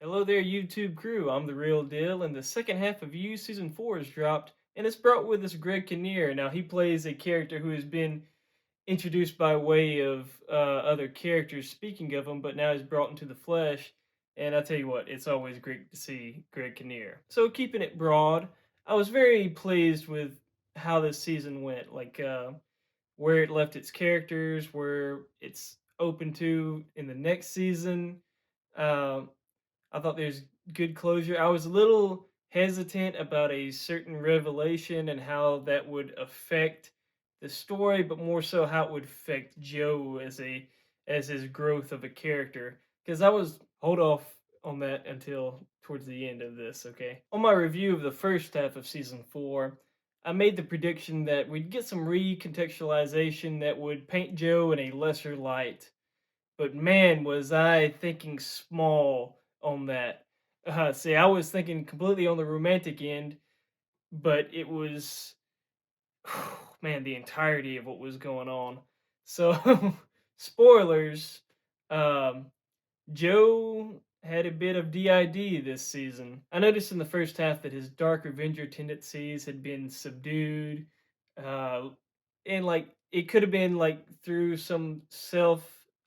Hello there, YouTube crew. I'm the real Dill, and the second half of You Season 4 is dropped, and it's brought with us Greg Kinnear. Now, he plays a character who has been introduced by way of other characters, speaking of him, but now he's brought into the flesh. And I tell you what, it's always great to see Greg Kinnear. So, keeping it broad, I was very pleased with how this season went, where it left its characters, where it's open to in the next season. Um, I thought there's good closure. I was a little hesitant about a certain revelation and how that would affect the story, but more so how it would affect Joe as his growth of a character. Because I was hold off on that until towards the end of this. Okay, on my review of the first half of season 4, I made the prediction that we'd get some recontextualization that would paint Joe in a lesser light, but man, was I thinking small on that. See, I was thinking completely on the romantic end, but it was, man, the entirety of what was going on. So, spoilers. Um, Joe had a bit of DID this season. I noticed in the first half that his dark Avenger tendencies had been subdued, uh, and it could have been through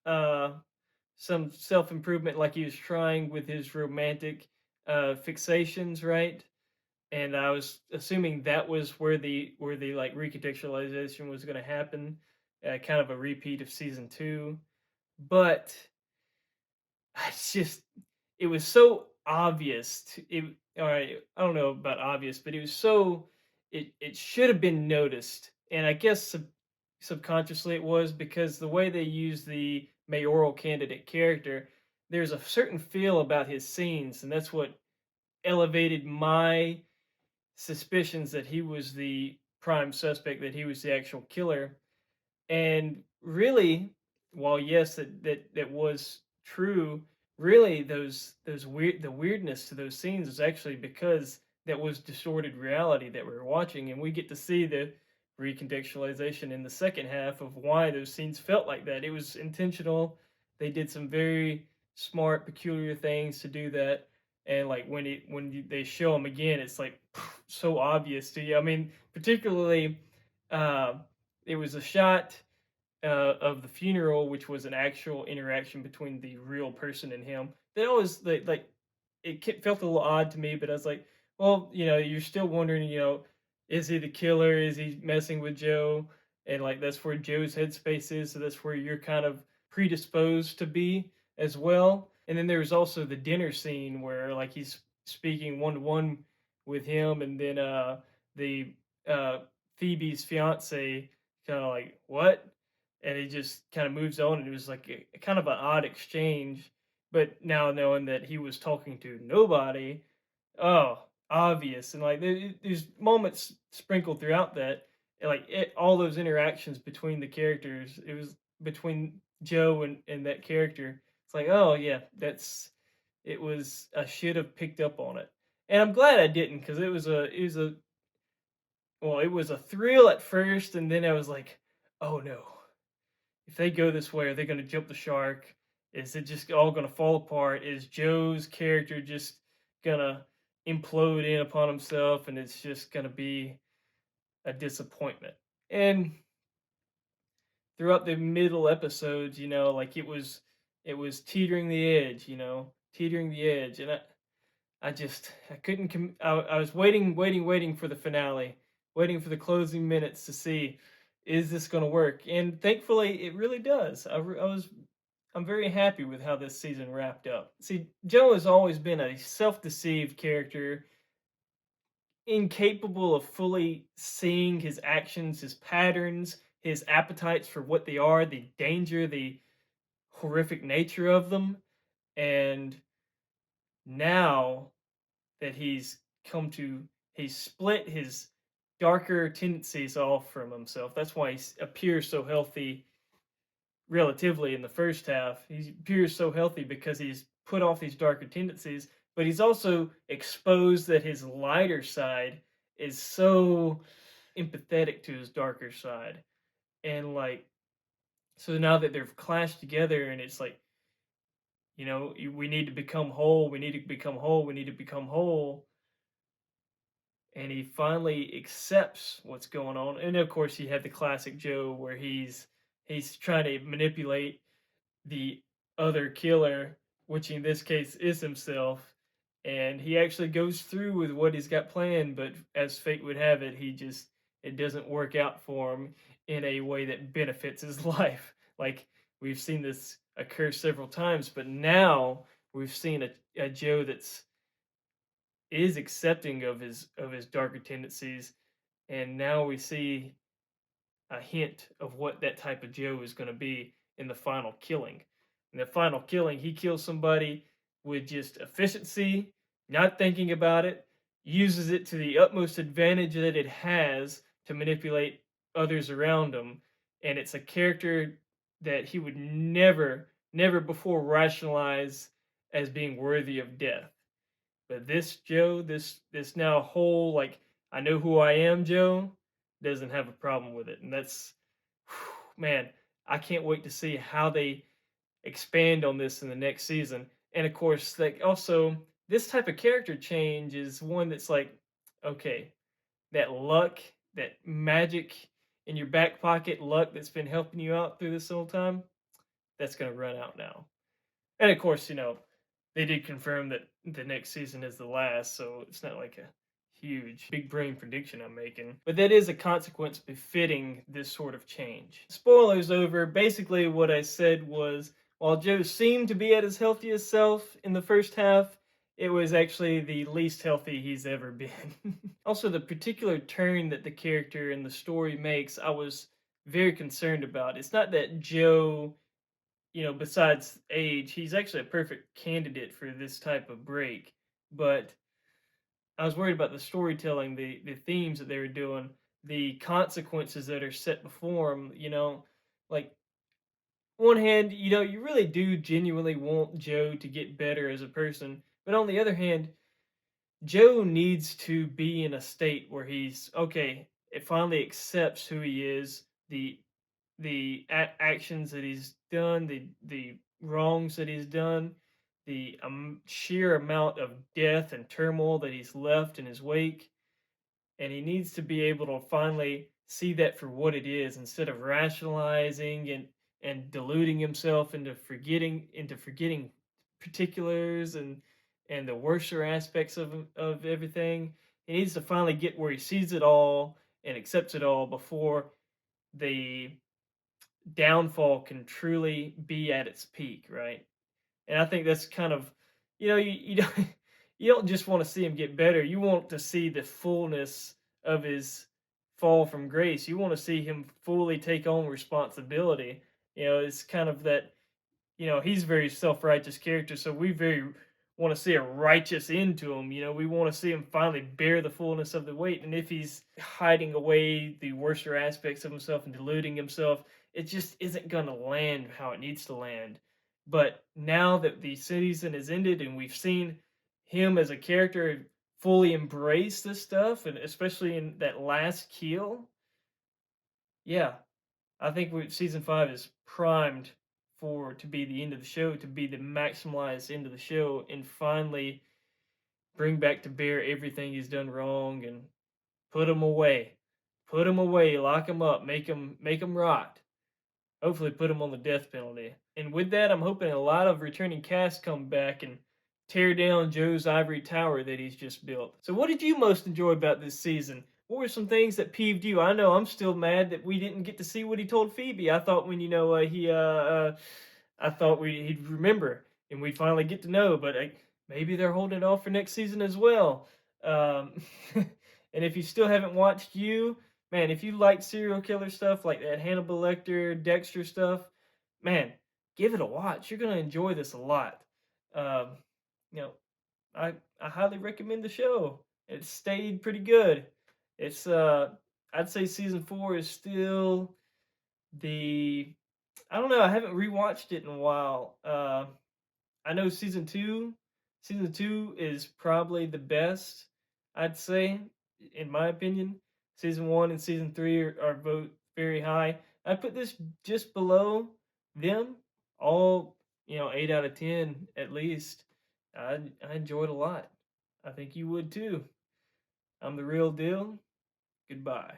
uh, some self improvement, like he was trying with his romantic fixations, right? And I was assuming that was where the recontextualization was going to happen, kind of a repeat of season 2, but it's just it was so obvious all right, I don't know about obvious, but it was so it should have been noticed. And I guess subconsciously it was because the way they use the mayoral candidate character, there's a certain feel about his scenes, and that's what elevated my suspicions that he was the prime suspect, that he was the actual killer. And really, while yes, that was true, really the weirdness to those scenes is actually because that was distorted reality that we were watching, and we get to see the recontextualization in the second half of why those scenes felt like that. It was intentional. They did some very smart, peculiar things to do that. And they show them again, it's like so obvious to you. I mean, particularly, uh, it was a shot of the funeral, which was an actual interaction between the real person and him. That always felt a little odd to me, but I was like, well, you're still wondering, is he the killer? Is he messing with Joe? And that's where Joe's headspace is, so that's where you're kind of predisposed to be as well. And then there's also the dinner scene where he's speaking one to one with him, and then the uh Phoebe's fiance kind of like, what? And he just kind of moves on, and it was like a kind of an odd exchange. But now knowing that he was talking to nobody, oh, obvious. And there's moments sprinkled throughout that, and all those interactions between the characters, it was between Joe and that character. It's like, oh yeah, it was, I should have picked up on it. And I'm glad I didn't, because it was a thrill at first, and then I was like, oh no, if they go this way, are they going to jump the shark? Is it just all going to fall apart? Is Joe's character just going to implode in upon himself, and it's just going to be a disappointment? And throughout the middle episodes, it was teetering the edge, teetering the edge, and I couldn't. I was waiting for the finale, waiting for the closing minutes to see, is this going to work? And thankfully, it really does. I'm very happy with how this season wrapped up. See, Joe has always been a self-deceived character, incapable of fully seeing his actions, his patterns, his appetites for what they are, the danger, the horrific nature of them, and now that he's split his darker tendencies off from himself. That's why he appears so healthy relatively in the first half. He appears so healthy because he's put off these darker tendencies, but he's also exposed that his lighter side is so empathetic to his darker side. And so now that they've clashed together, and it's like we need to become whole. We need to become whole. We need to become whole. And he finally accepts what's going on. And of course, you have the classic Joe where he's trying to manipulate the other killer, which in this case is himself. And he actually goes through with what he's got planned, but as fate would have it, it doesn't work out for him in a way that benefits his life. Like we've seen this occur several times, but now we've seen a Joe that's is accepting of his darker tendencies, and now we see a hint of what that type of Joe is going to be in the final killing. In the final killing, he kills somebody with just efficiency, not thinking about it, uses it to the utmost advantage that it has to manipulate others around him. And it's a character that he would never before rationalize as being worthy of death. But this Joe, this now whole like I know who I am Joe doesn't have a problem with it. And that's man, I can't wait to see how they expand on this in the next season. And of course, like also this type of character change is one that's like, okay, that luck, that magic in your back pocket luck that's been helping you out through this whole time, that's gonna run out now. And of course, they did confirm that the next season is the last, so it's not like a huge big brain prediction I'm making. But that is a consequence befitting this sort of change. Spoilers over. Basically, what I said was while Joe seemed to be at his healthiest self in the first half, it was actually the least healthy he's ever been. Also, the particular turn that the character and the story makes, I was very concerned about. It's not that Joe besides age, he's actually a perfect candidate for this type of break. But I was worried about the storytelling, the themes that they were doing, the consequences that are set before him. Like one hand, you really do genuinely want Joe to get better as a person, but on the other hand, Joe needs to be in a state where he's okay. It finally accepts who he is, the actions that he's done, the wrongs that he's done, the sheer amount of death and turmoil that he's left in his wake, and he needs to be able to finally see that for what it is instead of rationalizing and deluding himself into forgetting particulars and the worser aspects of everything. He needs to finally get where he sees it all and accepts it all before the downfall can truly be at its peak, right? And I think that's kind of, you don't you don't just want to see him get better. You want to see the fullness of his fall from grace. You want to see him fully take on responsibility. It's kind of that he's a very self-righteous character, so we very want to see a righteous end to him. We want to see him finally bear the fullness of the weight. And if he's hiding away the worser aspects of himself and deluding himself, it just isn't going to land how it needs to land. But now that the season has ended and we've seen him as a character fully embrace this stuff, and especially in that last kill, yeah, I think season 5 is primed for to be the end of the show, to be the maximalized end of the show, and finally bring back to bear everything he's done wrong and put him away, lock him up, make him rot. Hopefully, put him on the death penalty. And with that, I'm hoping a lot of returning cast come back and tear down Joe's ivory tower that he's just built. So, what did you most enjoy about this season? What were some things that peeved you? I know I'm still mad that we didn't get to see what he told Phoebe. I thought when I thought he'd remember and we'd finally get to know, but maybe they're holding it off for next season as well. Um, and if you still haven't watched You, man, if you like serial killer stuff like that Hannibal Lecter, Dexter stuff, man, give it a watch. You're gonna enjoy this a lot. Um, you know, I highly recommend the show. It stayed pretty good. It's I'd say season 4 is still the I don't know, I haven't rewatched it in a while. I know season 2 is probably the best, I'd say, in my opinion. Season 1 and season 3 are both very high. I put this just below them, all 8 out of 10 at least. I enjoyed a lot. I think you would too. I'm the real deal. Goodbye.